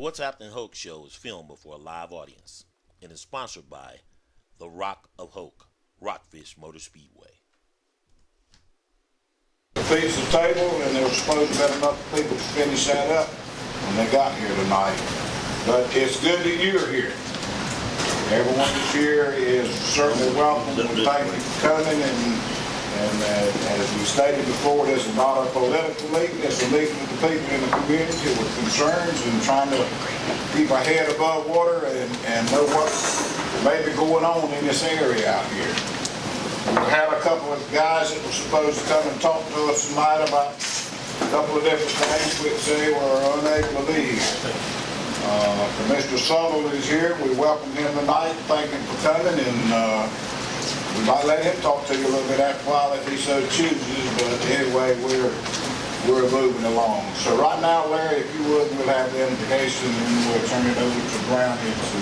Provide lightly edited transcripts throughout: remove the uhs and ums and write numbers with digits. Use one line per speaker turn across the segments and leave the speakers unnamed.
What's Happening Hoke show is filmed before a live audience and is sponsored by the Rock of Hoke, Rockfish Motor Speedway.
Feeds the table, and there was supposed to be enough people to finish that up when they got here tonight. But it's good that you're here. Everyone that's here is certainly welcome. Thank you for coming, and as we stated before, this is not a political meeting. It's a meeting with the people in the community with concerns and trying to keep our head above water and know what may be going on in this area out here. We had a couple of guys that were supposed to come and talk to us tonight about a couple of different things, which they were unable to be here. Mr. Suttle is here. We welcome him tonight. Thank him for coming, and we might let him talk to you a little bit after a while if he so chooses. But anyway, we're moving along. So right now, Larry, if you would, we'll have the invocation, and we'll turn it over to Brownie to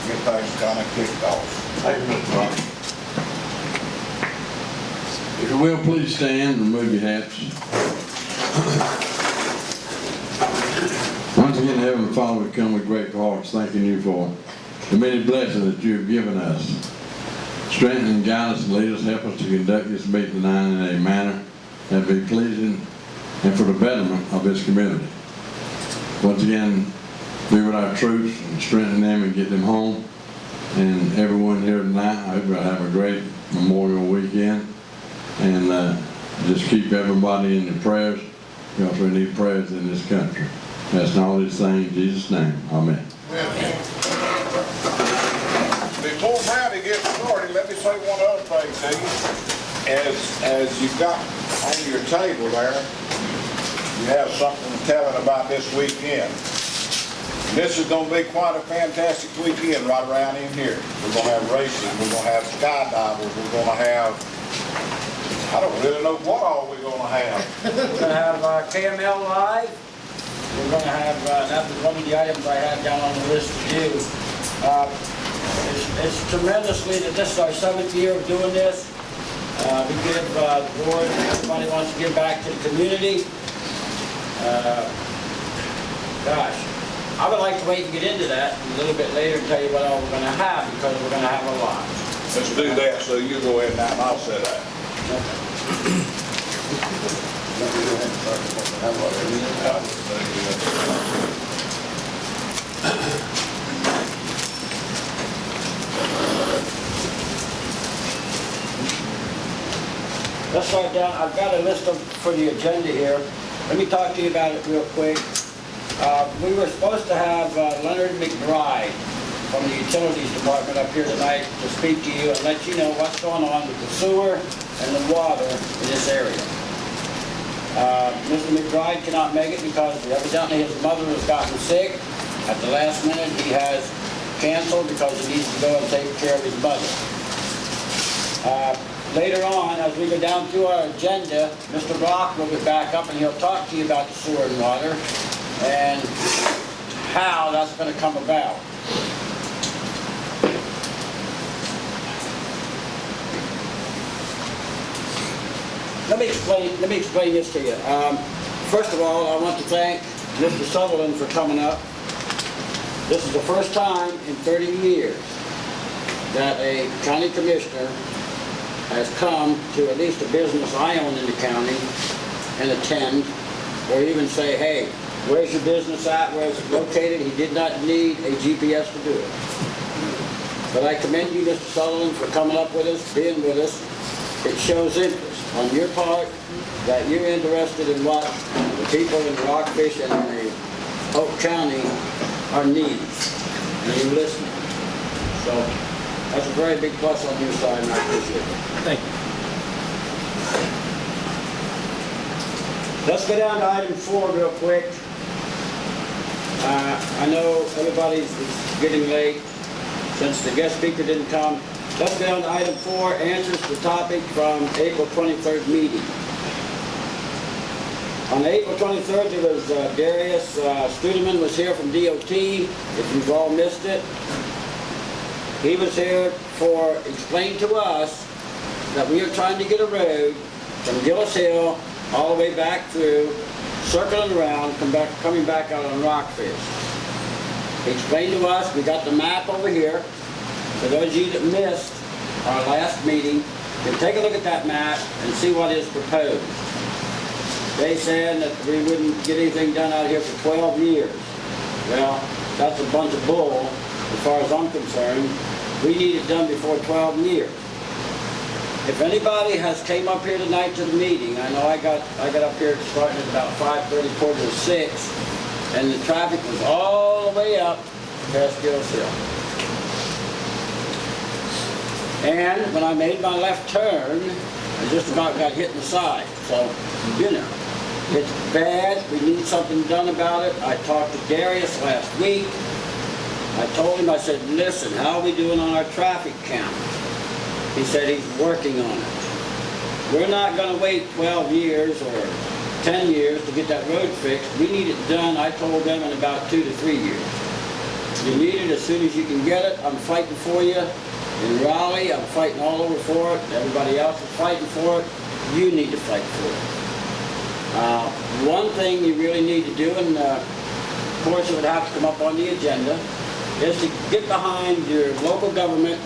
get things kind of kicked off. Thank you, Mr. Rock.
If you will, please stand and remove your hats. Once again, Heavenly Father, we come with grateful hearts, thanking you for the many blessings that you have given us. Strengthen and guide us and lead us, help us to conduct this meeting tonight in a manner that be pleasing and for the betterment of this community. Once again, be with our troops and strengthen them and get them home. And everyone here tonight, I hope you'll have a great Memorial Weekend. And just keep everybody in your prayers, because we need prayers in this country. That's all these things in Jesus' name. Amen.
Before Brownie gets started, let me say one other thing to you. As you've got on your table there, you have something to tell it about this weekend. This is going to be quite a fantastic weekend right around in here. We're going to have racing, we're going to have skydivers, we're going to have, I don't really know what all we're going to have.
We're going to have KML Live. We're going to have, that was one of the items I had down on the list to do. It's tremendously that this is our 7th year of doing this. We give the board, everybody wants to give back to the community. Gosh, I would like to wait and get into that a little bit later and tell you what all we're going to have, because we're going to have a lot.
Let's do that, so you go ahead now and I'll say that.
Let's start down. I've got a list for the agenda here. Let me talk to you about it real quick. We were supposed to have Leonard McBride from the Utilities Department up here tonight to speak to you and let you know what's going on with the sewer and the water in this area. Mr. McBride cannot make it because evidently his mother has gotten sick. At the last minute he has canceled because he needs to go and take care of his mother. Later on, as we go down through our agenda, Mr. Brock will get back up and he'll talk to you about the sewer and water and how that's going to come about. Let me explain this to you. First of all, I want to thank Mr. Sutherland for coming up. This is the first time in 30 years that a county commissioner has come to at least a business I own in the county and attend, or even say, hey, where's your business at, where is it located? He did not need a GPS to do it. But I commend you, Mr. Sutherland, for coming up with us, being with us. It shows interest on your part that you're interested in what the people in Rockfish and in the Oak County are needing, and you're listening. So that's a very big plus on your side, and I appreciate it.
Thank you.
Let's go down to item 4 real quick. I know everybody's getting late since the guest speaker didn't come. Let's go down to item 4, answers to the topic from April 23rd meeting. On April 23rd, there was Darius Studeman was here from DOT, if you've all missed it. He was here for explain to us that we are trying to get a road from Gillis Hill all the way back through circling around, coming back out on Rockfish. He explained to us, we got the map over here. For those of you that missed our last meeting, you can take a look at that map and see what is proposed. They said that we wouldn't get anything done out here for 12 years. Well, that's a bunch of bull, as far as I'm concerned. We need it done before 12 years. If anybody has came up here tonight to the meeting, I know I got up here starting at about 5:30, quarter to 6, and the traffic was all the way up past Gills Hill. And when I made my left turn, I just about got hit in the side. So, you know, it's bad. We need something done about it. I talked to Darius last week. I told him, I said, listen, how are we doing on our traffic count? He said he's working on it. We're not going to wait 12 years or 10 years to get that road fixed. We need it done, I told them, in about 2 to 3 years. You need it as soon as you can get it. I'm fighting for you. In Raleigh, I'm fighting all over for it. Everybody else is fighting for it. You need to fight for it. One thing you really need to do, and of course it would have to come up on the agenda, is to get behind your local government,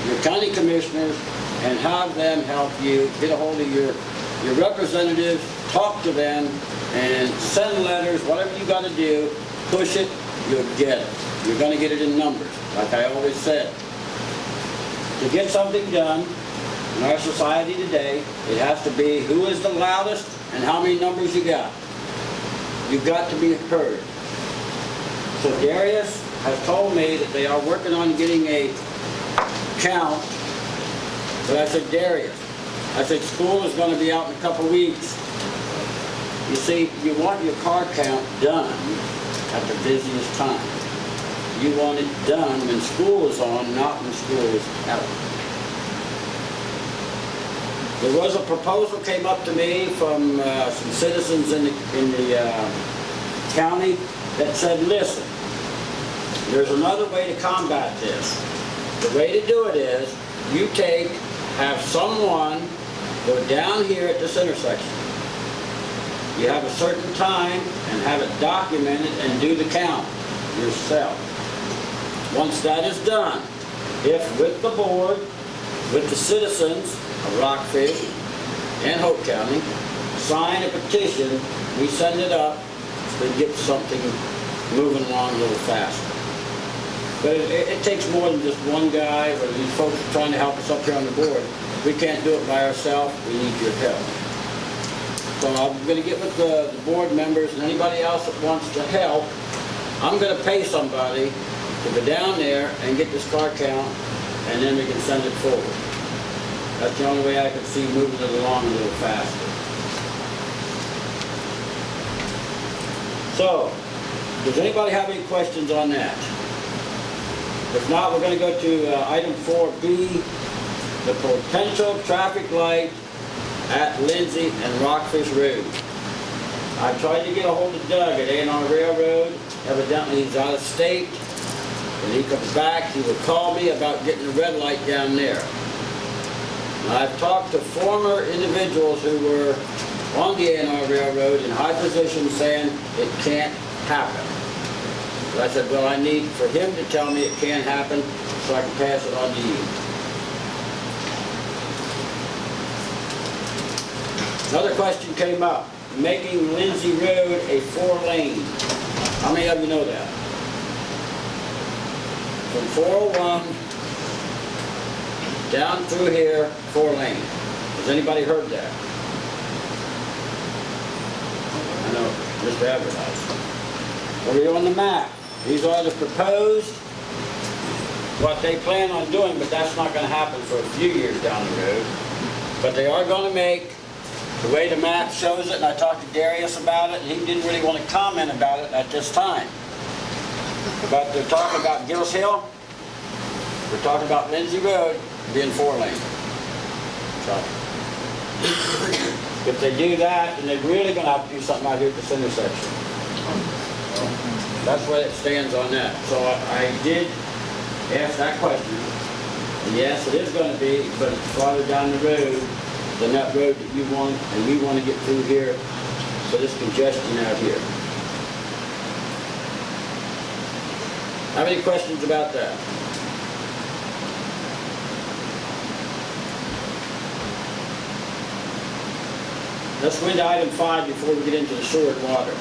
your county commissioners, and have them help you get a hold of your representatives, talk to them, and send letters, whatever you got to do, push it, you'll get it. You're going to get it in numbers, like I always said. To get something done in our society today, it has to be who is the loudest and how many numbers you got. You've got to be heard. So Darius has told me that they are working on getting a count. But I said, Darius, I said, school is going to be out in a couple weeks. You see, you want your car count done at the busiest time. You want it done when school is on, not when school is out. There was a proposal came up to me from some citizens in the county that said, listen, there's another way to combat this. The way to do it is you have someone go down here at this intersection. You have a certain time and have it documented and do the count yourself. Once that is done, if with the board, with the citizens of Rockfish and Hope County, sign a petition, we send it up to get something moving along a little faster. But it takes more than just one guy or these folks trying to help us up here on the board. We can't do it by ourselves. We need your help. So I'm going to get with the board members and anybody else that wants to help. I'm going to pay somebody to go down there and get this car count, and then we can send it forward. That's the only way I can see moving it along a little faster. So, does anybody have any questions on that? If not, we're going to go to item 4B, the potential traffic light at Lindsay and Rockfish Road. I tried to get a hold of Doug at A&R Railroad. Evidently he's out of state. When he comes back, he will call me about getting the red light down there. Now, I've talked to former individuals who were on the A&R Railroad in high positions saying it can't happen. So I said, well, I need for him to tell me it can happen so I can pass it on to you. Another question came up, making Lindsay Road a 4-lane. How many of you know that? From 401 down through here, 4-lane. Has anybody heard that? I know, just advertised. Well, we're on the map. These are the proposed, what they plan on doing, but that's not going to happen for a few years down the road. But they are going to make, the way the map shows it, and I talked to Darius about it, and he didn't really want to comment about it at this time. But they're talking about Gills Hill, we're talking about Lindsay Road being 4-lane. So, if they do that, then they're really going to have to do something out here at this intersection. That's where it stands on that. So I did ask that question. And yes, it is going to be, but it's farther down the road than that road that you want, and we want to get through here for this congestion out here. Have any questions about that? Let's go into item 5 before we get into the sewer and water.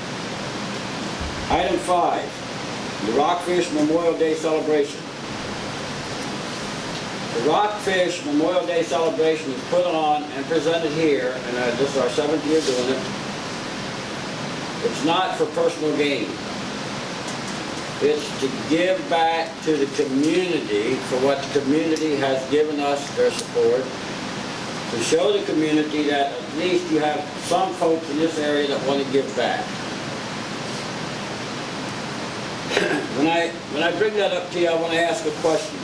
Item 5, the Rockfish Memorial Day celebration. The Rockfish Memorial Day celebration is put on and presented here, and this is our 7th year doing it. It's not for personal gain. It's to give back to the community for what the community has given us their support, to show the community that at least you have some folks in this area that want to give back. When I bring that up to you, I want to ask a question.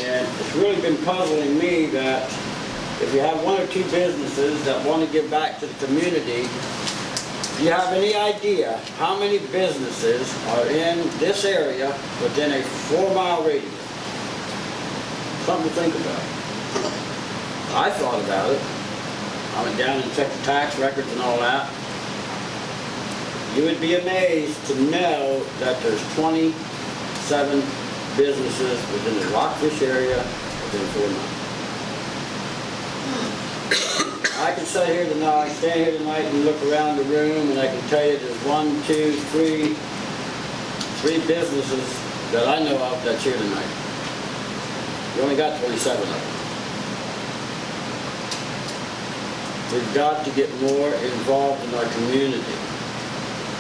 And it's really been puzzling me that if you have 1 or 2 businesses that want to give back to the community, do you have any idea how many businesses are in this area within a 4-mile radius? Something to think about. I thought about it. I went down and checked the tax records and all that. You would be amazed to know that there's 27 businesses within the Rockfish area within 4 miles. I can stand here tonight and look around the room, and I can tell you there's 1, 2, 3 businesses that I know of that's here tonight. You only got 27 of them. We've got to get more involved in our community.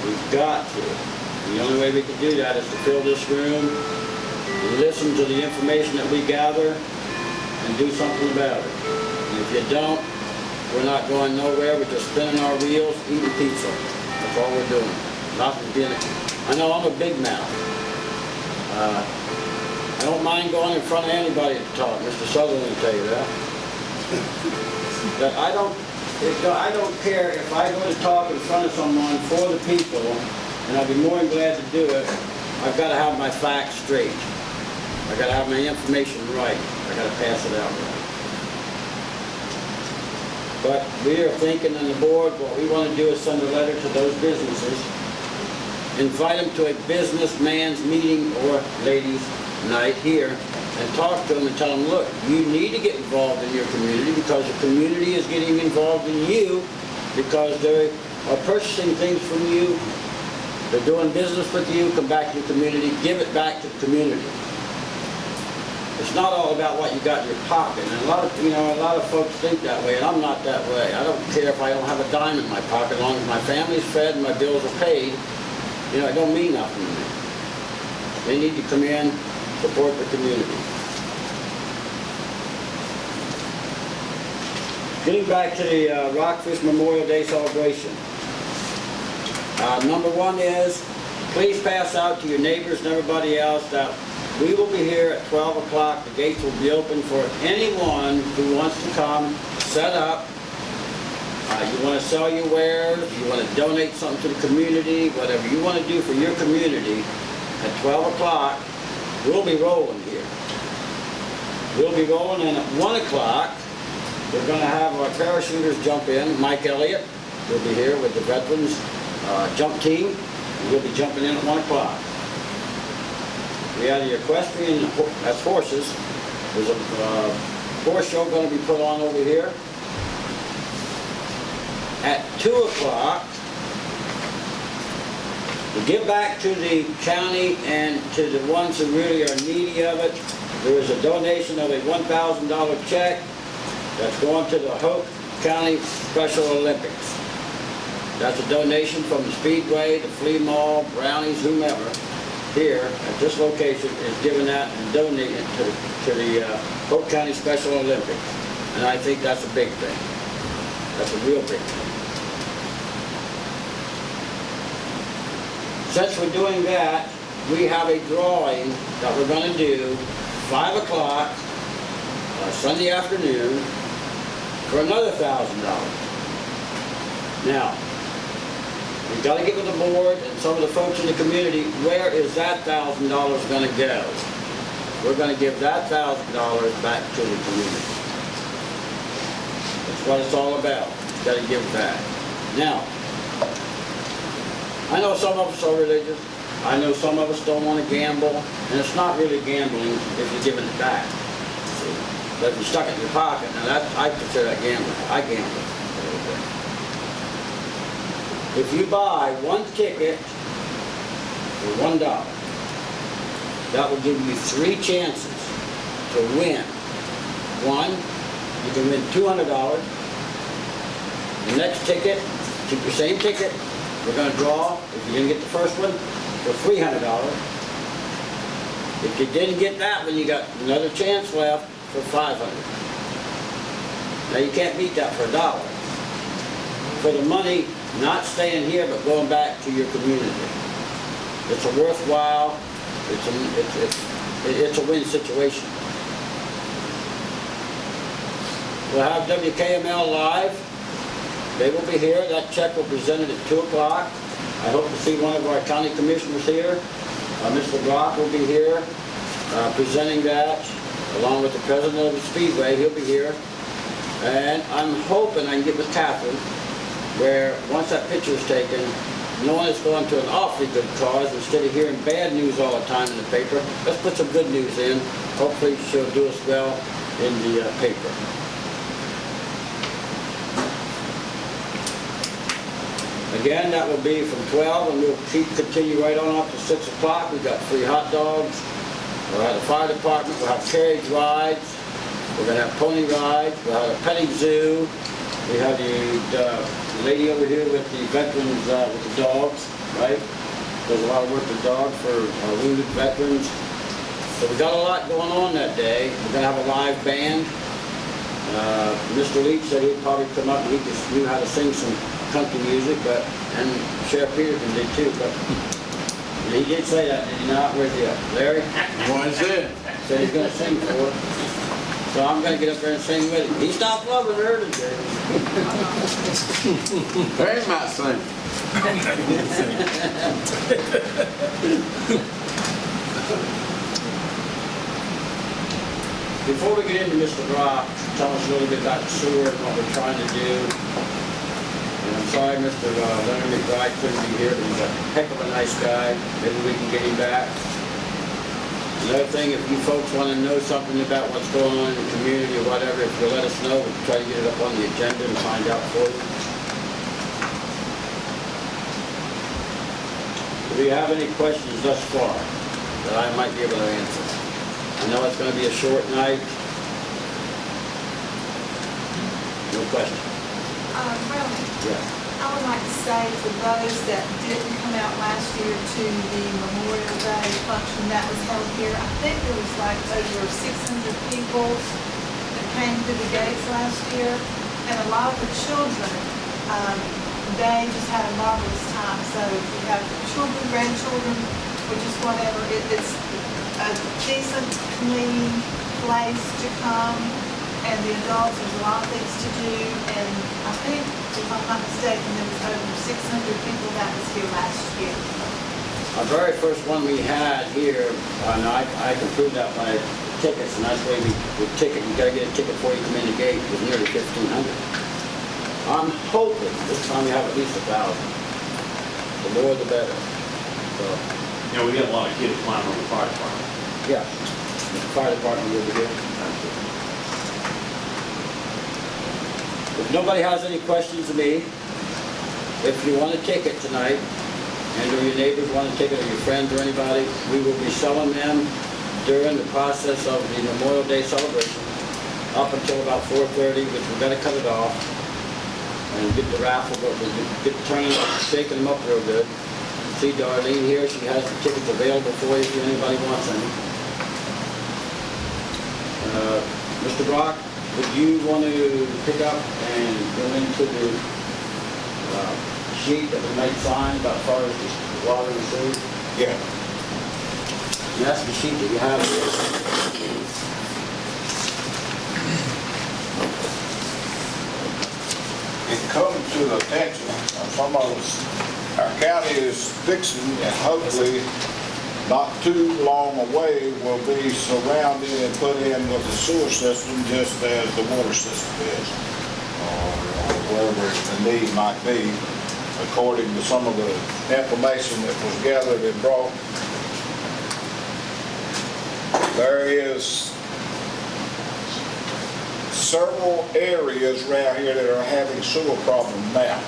We've got to. And the only way we can do that is to fill this room, and listen to the information that we gather, and do something about it. And if you don't, we're not going nowhere. We're just spinning our wheels, eating pizza. That's all we're doing. Nothing being. I know I'm a big mouth. I don't mind going in front of anybody to talk. Mr. Sutherland will tell you that. But I don't care if I go to talk in front of someone for the people, and I'd be more than glad to do it. I've got to have my facts straight. I've got to have my information right. I've got to pass it out right. But we are thinking on the board, what we want to do is send a letter to those businesses, invite them to a businessman's meeting or ladies' night here, and talk to them and tell them, look, you need to get involved in your community because the community is getting involved in you because they are purchasing things from you, they're doing business with you, come back to your community, give it back to the community. It's not all about what you got in your pocket, and a lot of folks think that way, and I'm not that way. I don't care if I don't have a dime in my pocket, as long as my family's fed and my bills are paid. It don't mean nothing to me. They need to come in, support the community. Getting back to the Rockfish Memorial Day celebration. Number 1 is, please pass out to your neighbors and everybody else that we will be here at 12 o'clock. The gates will be open for anyone who wants to come, set up. You want to sell your wares, you want to donate something to the community, whatever you want to do for your community, at 12 o'clock, we'll be rolling here. We'll be rolling, and at 1 o'clock, we're going to have our parachuters jump in. Mike Elliott will be here with the veterans jump team. We'll be jumping in at 1 o'clock. We have the equestrian, that's horses. There's a horse show going to be put on over here. At 2 o'clock, we give back to the county and to the ones who really are needy of it. There is a donation of a $1,000 check that's going to the Hope County Special Olympics. That's a donation from the Speedway, the Flea Mall, Brownies, whomever, here at this location is giving that and donating it to the Hope County Special Olympics. And I think that's a big thing. That's a real big thing. Since we're doing that, we have a drawing that we're going to do 5 o'clock Sunday afternoon for another $1,000. Now, we've got to get with the board and some of the folks in the community, where is that $1,000 going to go? We're going to give that $1,000 back to the community. That's what it's all about. You've got to give back. Now, I know some of us are religious. I know some of us don't want to gamble, and it's not really gambling if you're giving it back. See? But if you stuck it in your pocket, now that I consider that gambling. I gamble a little bit. If you buy one ticket for $1, that will give you 3 chances to win. One, you can win $200. The next ticket, keep your same ticket. We're going to draw, if you didn't get the first one, for $300. If you didn't get that one, you got another chance left for $500. Now you can't beat that for $1. For the money, not staying here, but going back to your community. It's a worthwhile, it's a win situation. We'll have WKML live. They will be here. That check will be presented at 2 o'clock. I hope to see one of our county commissioners here. Mr. Brock will be here presenting that, along with the president of the Speedway. He'll be here. And I'm hoping I can get with Catherine, where once that picture is taken, knowing it's going to an awfully good cause, instead of hearing bad news all the time in the paper, let's put some good news in. Hopefully she'll do us well in the paper. Again, that will be from 12, and we'll continue right on up to 6 o'clock. We've got free hot dogs. We'll have the fire department. We'll have carriage rides. We're going to have pony rides. We'll have a petting zoo. We have the lady over here with the veterans, with the dogs, right? Does a lot of work with dogs for wounded veterans. So we got a lot going on that day. We're going to have a live band. Mr. Leach said he'd probably come up and he just knew how to sing some country music, and Sheriff Peterson did too, but he did say that, did he not? Where's he at? Larry?
What is it?
Said he's going to sing for her. So I'm going to get up there and sing with him. He stopped loving her today.
Very might sing.
Before we get into Mr. Brock, tell us a little bit about the sewer and what we're trying to do. And I'm sorry Mr. Leonard McBride couldn't be here, but he's a heck of a nice guy. Maybe we can get him back. Another thing, if you folks want to know something about what's going on in the community or whatever, if you'll let us know, we'll try to get it up on the agenda and find out for you. Do you have any questions thus far that I might be able to answer? I know it's going to be a short night. No question.
Well,
Yeah.
I would like to say to those that didn't come out last year to the Memorial Day function that was held here, I think there was like over 600 people that came through the gates last year, and a lot of the children, they just had a marvelous time. So if you have children, grandchildren, or just whatever, it's a decent, clean place to come. And the adults, there's a lot of things to do, and I think, if I'm not mistaken, there was over 600 people that was here last year.
Our very first one we had here, and I can prove that by tickets, and that's the way we ticket. You gotta get a ticket before you come in the gate. It was nearly 1,500. I'm hoping this time we have at least 1,000. The more the better. So,
Yeah, we got a lot of kids flying on the fire department.
yeah, the fire department will be here. If nobody has any questions of me, if you want a ticket tonight, and or your neighbors want a ticket, or your friends or anybody, we will be selling them during the process of the Memorial Day celebration up until about 4:30, which we're gonna cut it off and get the raffle, but we'll get turning up, shaking them up real good. See Darlene here, she has the tickets available for you if anybody wants any. Mr. Brock, would you want to pick up and go into the sheet that we might sign about as far as the water and sewer?
Yeah.
And that's the sheet that you have here.
It comes to the attention of some of us, our county is fixing, and hopefully not too long away, will be surrounded and put in with the sewer system just as the water system is. wherever the need might be, according to some of the information that was gathered and brought. There is several areas around here that are having sewer problems now.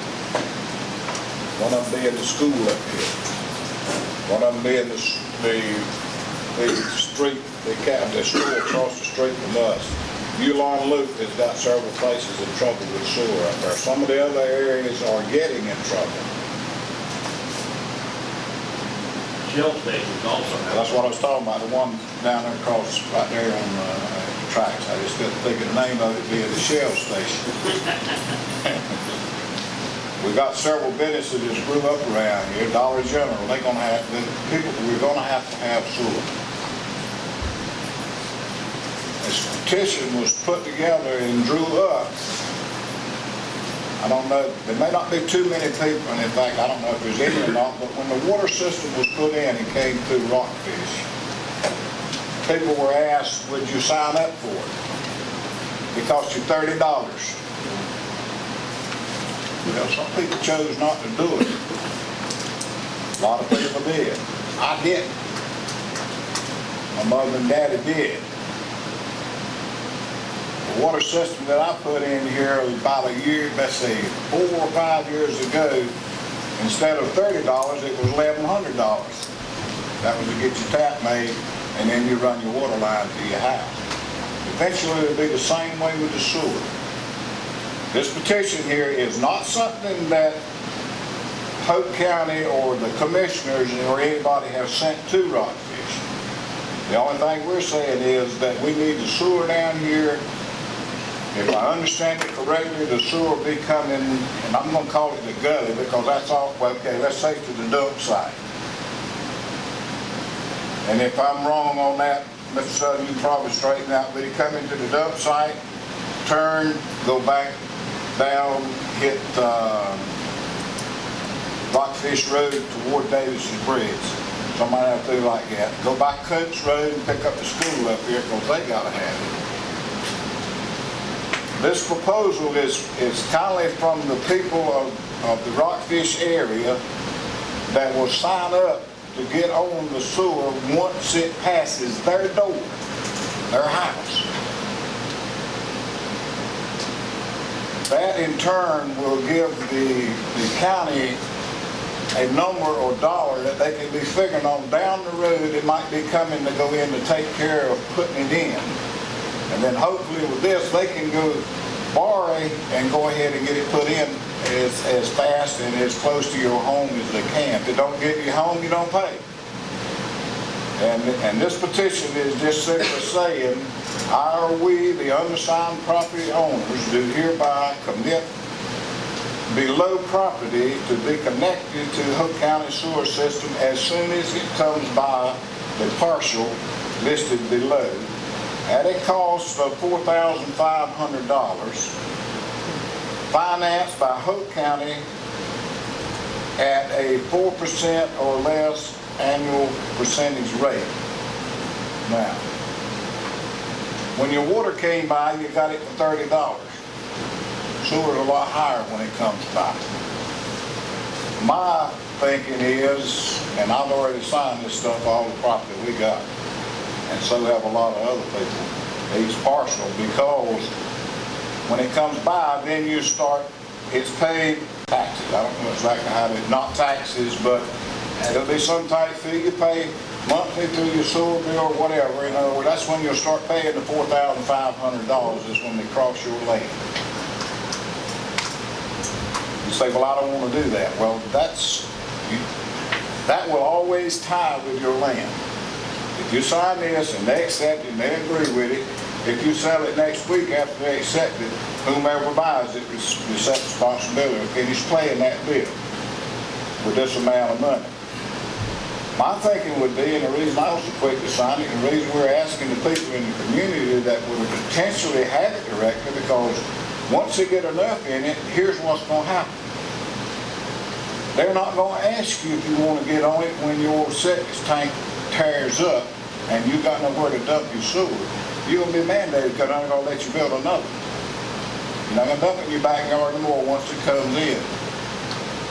One of them being the school up here. One of them being the street, the store across the street from us. Uline Loop has got several places in trouble with sewer up there. Some of the other areas are getting in trouble.
Shell stations also have.
That's what I was talking about, the one down there across, right there on the tracks. I just couldn't think of the name of it, being the Shell station. We got several businesses that grew up around here. Dollar General, we're gonna have to have sewer. This petition was put together and drew up. I don't know, there may not be too many people, and in fact, I don't know if there's any or not, but when the water system was put in and came through Rockfish, people were asked, would you sign up for it? It cost you $30. Well, some people chose not to do it. A lot of people did. I didn't. My mother and daddy did. The water system that I put in here was about a year, let's say 4 or 5 years ago, instead of $30, it was $1,100. That was to get your tap made, and then you run your water line to your house. Eventually, it'll be the same way with the sewer. This petition here is not something that Hope County or the commissioners or anybody have sent to Rockfish. The only thing we're saying is that we need the sewer down here. If I understand it correctly, the sewer will be coming, and I'm going to call it the gully because that's all, well, okay, let's say to the dump site. And if I'm wrong on that, Mr. Sutton, you can probably straighten out, but you come into the dump site, turn, go back down, hit Rockfish Road toward Davis's Bridge. Somebody have to do like that. Go by Coates Road and pick up the school up here because they got to have it. This proposal is kindly from the people of the Rockfish area that will sign up to get on the sewer once it passes their door, their house. That in turn will give the county a number or dollar that they can be figuring on down the road. It might be coming to go in to take care of putting it in. And then hopefully with this, they can go borrow and go ahead and get it put in as fast and as close to your home as they can. If they don't get you home, you don't pay. And this petition is just simply saying, we, the undersigned property owners, do hereby commit below property to be connected to the Hope County sewer system as soon as it comes by the parcel listed below at a cost of $4,500, financed by Hope County at a 4% or less annual percentage rate. Now, when your water came by, you got it for $30. Sewer's a lot higher when it comes by. My thinking is, and I've already signed this stuff, all the property we got, and so have a lot of other people, each parcel, because when it comes by, then you start, it's paid taxes. I don't know exactly how to, not taxes, but there'll be some type fee you pay monthly through your sewer bill or whatever. In other words, that's when you'll start paying the $4,500 is when they cross your lane. You say, well, I don't want to do that. Well, that will always tie with your land. If you sign this and they accept it and they agree with it, if you sell it next week after they accept it, whomever buys it is set responsibility to finish paying that bill with this amount of money. My thinking would be, and the reason I was so quick to sign it, and the reason we're asking the people in the community that would potentially have it directly, because once they get enough in it, here's what's going to happen. They're not going to ask you if you want to get on it when your septic tank tears up and you got nowhere to dump your sewer. You're going to be mandated because I'm going to let you build another. You're not gonna dump it in your backyard anymore once it comes in.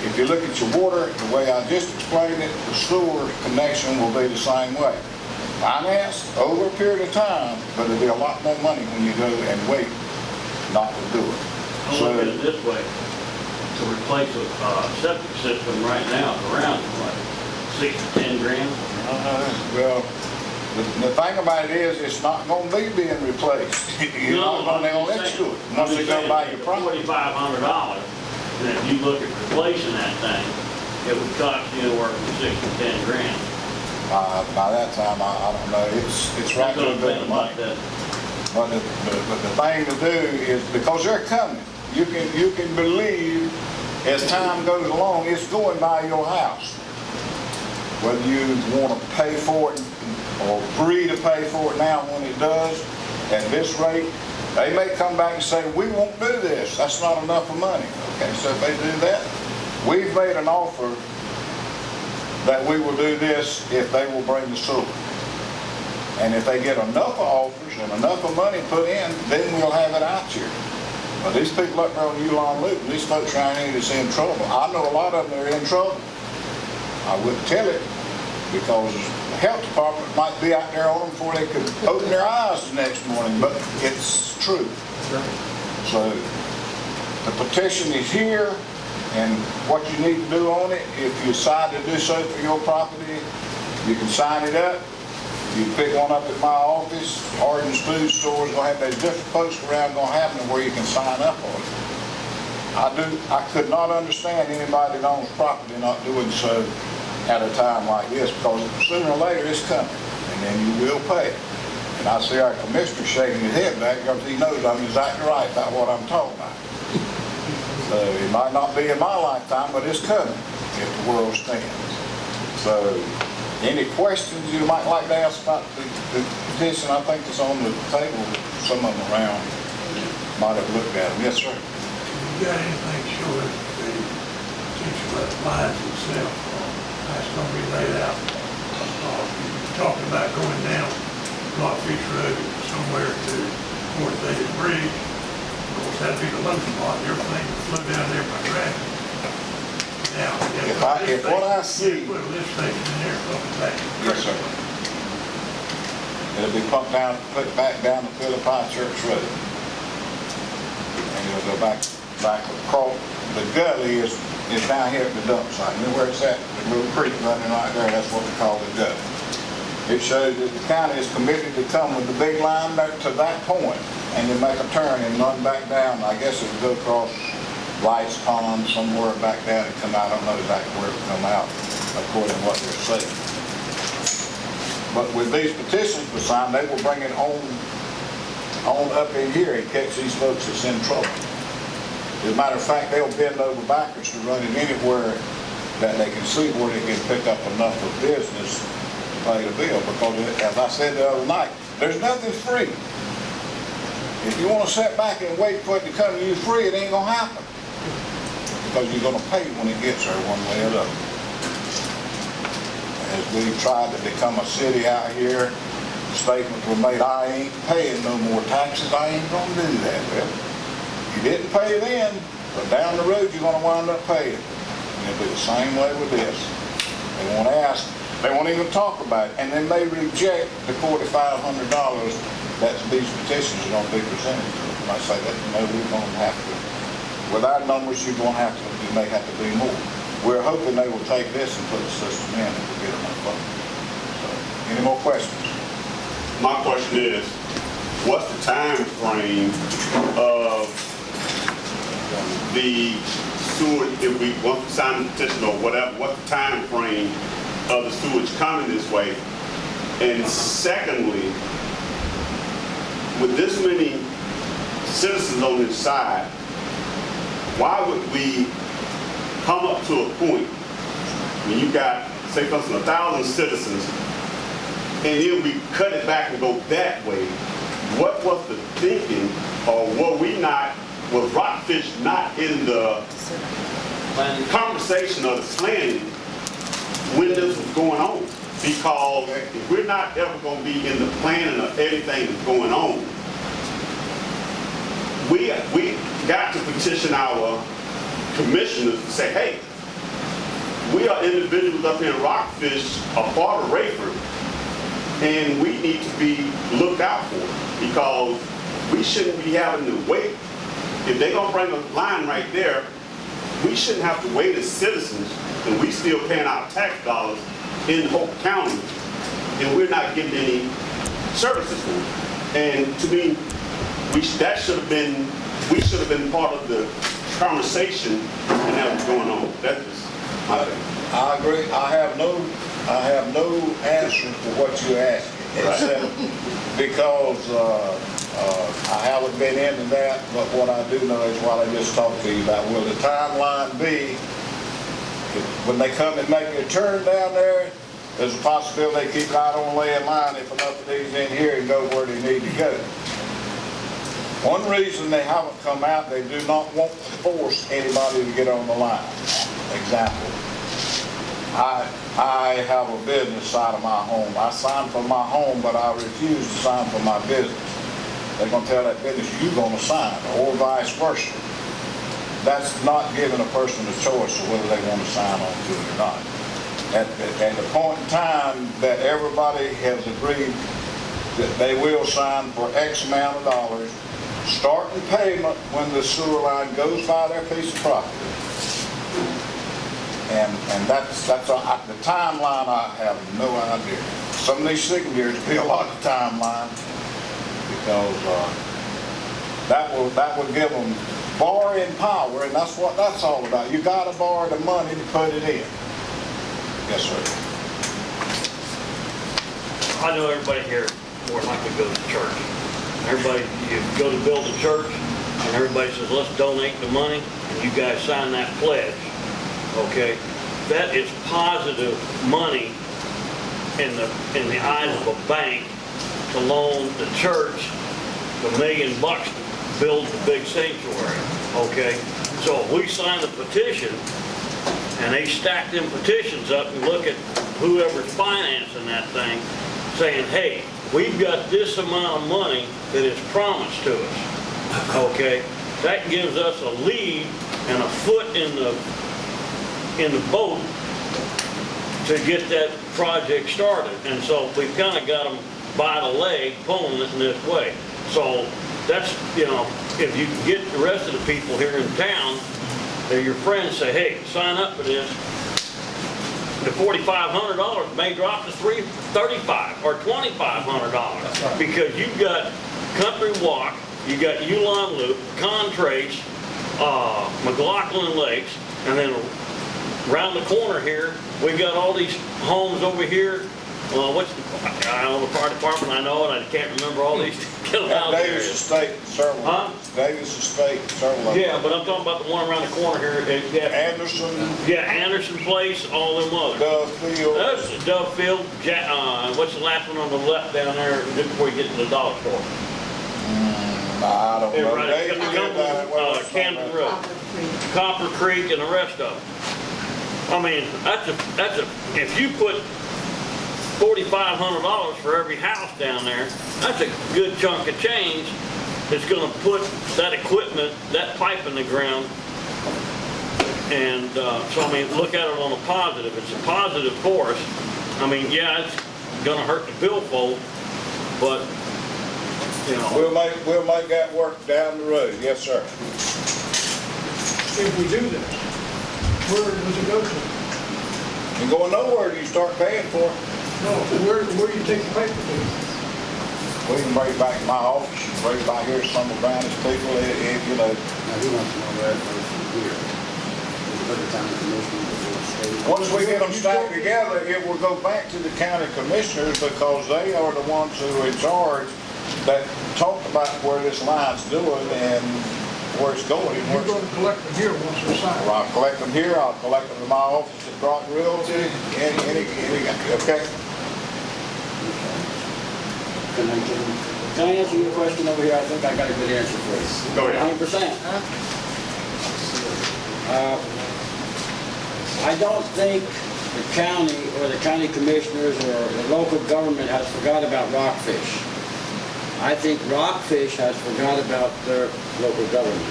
If you look at your water, the way I just explained it, the sewer connection will be the same way. Finance over a period of time, but it'll be a lot more money when you go and wait not to do it.
I'll look at it this way, to replace a septic system right now is around, what, 6 to 10 grand?
Well, the thing about it is, it's not gonna be being replaced. You're not gonna nail next to it, once they go buy your property.
$4,500, and if you look at replacing that thing, it would cost you anywhere from 6 to 10 grand.
By that time, I don't know, it's right to a bit of money. But the thing to do is, because they're coming, you can believe as time goes along, it's going by your house. Whether you want to pay for it or agree to pay for it now when it does, at this rate, they may come back and say, we won't do this, that's not enough of money. Okay, so if they do that, we've made an offer that we will do this if they will bring the sewer. And if they get enough offers and enough of money put in, then we'll have it out here. But these people up there on Yulon Loop, these folks around here that's in trouble, I know a lot of them are in trouble. I wouldn't tell it because the health department might be out there on them before they could open their eyes the next morning, but it's true. So the petition is here, and what you need to do on it, if you decide to do so for your property, you can sign it up. You can pick one up at my office. Harden's Food Store is going to have those different folks around going to have them where you can sign up on it. I could not understand anybody that owns property not doing so at a time like this, because sooner or later it's coming, and then you will pay it. And I see our commissioner shaking his head back because he knows I'm exactly right about what I'm talking about. So it might not be in my lifetime, but it's coming if the world stands. So any questions you might like to ask about the petition? I think it's on the table. Some of them around might have looked at them. Yes, sir.
You got anything showing the potential lines itself, that's going to be laid out? You're talking about going down Rockfish Road somewhere to Fort Davis Bridge. Of course, that'd be the low spot. Everything would flow down there by traffic. Now,
If what I see,
put a lift station in there, pumping back.
yes, sir. It'll be pumped down, put back down to Philippi Church Road. And it'll go back across. The gully is down here at the dump site. You know where it's at? The little creek running right there, that's what we call the gully. It shows that the county is committed to come with the big line back to that point and then make a turn and run back down. I guess it would go across Rice Pond somewhere back down and come out. I don't know exactly where it will come out according to what they're saying. But with these petitions signed, they will bring it on up in here and catch these folks that's in trouble. As a matter of fact, they'll bend over backwards to run it anywhere that they can see where they can pick up enough of business to pay the bill. Because as I said the other night, there's nothing free. If you want to sit back and wait for it to come to you free, it ain't gonna happen. Because you're going to pay when it gets there one way or the other. As we tried to become a city out here, statements were made, I ain't paying no more taxes, I ain't going to do that. Well, you didn't pay then, but down the road you're going to wind up paying. And it'll be the same way with this. They won't ask, they won't even talk about it, and they may reject the $4,500 that these petitions are going to be presented to them. And I say that, no, we're going to have to. With our numbers, you may have to do more. We're hoping they will take this and put the system in and we'll get enough funding. So, any more questions?
My question is, what's the time frame of the sewage, if we want to sign the petition or whatever, what's the time frame of the sewage coming this way? And secondly, with this many citizens on this side, why would we come up to a point when you got, say for instance, 1,000 citizens, and then we cut it back and go that way? What was the thinking, or was Rockfish not in the conversation or the planning when this was going on? Because if we're not ever going to be in the planning of everything that's going on, got to petition our commissioners to say, hey, we are individuals up here in Rockfish, a part of Rayford, and we need to be looked out for because we shouldn't be having to wait. If they're gonna bring a line right there, we shouldn't have to wait as citizens, and we still paying our tax dollars in Hope County, and we're not getting any services for it. And to me, we should have been part of the conversation and that was going on. That's just my thing.
I agree. I have no answer for what you're asking, except because I haven't been into that, but what I do know is what I just talked to you about. Will the timeline be, when they come and make a turn down there, there's a possibility they keep right on laying line if enough of these in here and go where they need to go. One reason they haven't come out, they do not want to force anybody to get on the line. Example, I have a business side of my home. I sign for my home, but I refuse to sign for my business. They're going to tell that business, you're going to sign, or vice versa. That's not giving a person a choice of whether they want to sign on to it or not. At the point in time that everybody has agreed that they will sign for X amount of dollars, starting payment when the sewer line goes by their piece of property. And that's the timeline. I have no idea. Some of these signatures be a lot of timeline because that would give them borrowing power, and that's what that's all about. You got to borrow the money to put it in. Yes, sir.
I know everybody here more than likely goes to church. Everybody, you go to build a church, and everybody says, let's donate the money, and you guys sign that pledge, okay? That is positive money in the eyes of a bank to loan the church $1 million to build the big sanctuary, okay? So if we sign the petition, and they stack them petitions up and look at whoever's financing that thing, saying, hey, we've got this amount of money that is promised to us, okay? That gives us a lead and a foot in the boat to get that project started. And so we've kind of got them by the leg pulling it in this way. So that's, you know, if you can get the rest of the people here in town, they're your friends, say, hey, sign up for this. The $4,500 may drop to $335 or $2,500 because you've got Country Walk, you got Uline Loop, Contrace, McLaughlin Lakes, and then around the corner here, we got all these homes over here. I don't know the fire department, I know it, I can't remember all these out there.
Davis Estate, several.
Huh?
Davis Estate, several.
Yeah, but I'm talking about the one around the corner here.
Anderson.
Yeah, Anderson Place, all them others.
Dovefield.
That's Dovefield, what's the last one on the left down there, just before you get to the dollar store?
I don't know.
Right at Camden Road, Copper Creek, and the rest of them. I mean, if you put $4,500 for every house down there, that's a good chunk of change that's gonna put that equipment, that pipe in the ground. And so, I mean, look at it on a positive. It's a positive for us. I mean, yeah, it's gonna hurt the billfold, but, you know.
We'll make that work down the road, yes, sir.
If we do this, where does it go to?
You're going nowhere till you start paying for it.
No, where do you take the paper to?
We can bring it back to my office, bring it back here to some of Brownie's people, you know.
Now, he wants to know where it goes from here. Every time the commissioner will stay.
Once we get them stacked together, it will go back to the county commissioners because they are the ones who are in charge that talk about where this line's doing and where it's going.
You're going to collect them here once they're signed.
Well, I'll collect them here, I'll collect them in my office at Broughton Realty, okay?
Can I answer your question over here? I think I got a good answer for you.
Go ahead.
100%. I don't think the county or the county commissioners or the local government has forgot about Rockfish. I think Rockfish has forgot about their local government.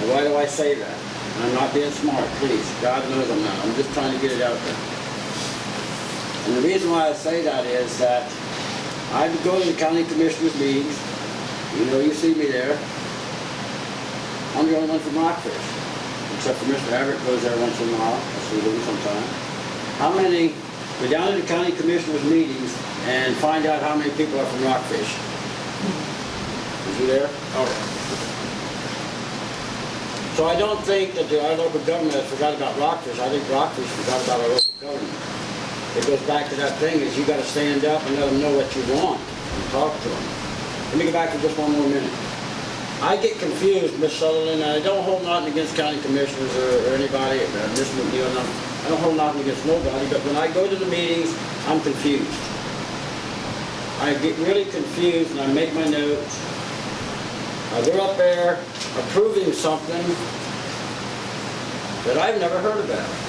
Now, why do I say that? And I'm not being smart, please. God knows I'm not. I'm just trying to get it out there. And the reason why I say that is that I go to the county commissioners meetings. You know, you see me there. I'm the only one from Rockfish, except for Mr. Everett goes there once in a while. I see him sometime. How many go down to the county commissioners meetings and find out how many people are from Rockfish? Is he there? All right. So I don't think that our local government has forgot about Rockfish. I think Rockfish forgot about our local government. It goes back to that thing is you got to stand up and let them know what you want and talk to them. Let me go back for just one more minute. I get confused, Miss Sutherland, and I don't hold nothing against county commissioners or anybody, Miss McNeil, I don't hold nothing against nobody, but when I go to the meetings, I'm confused. I get really confused and I make my notes. They're up there approving something that I've never heard about.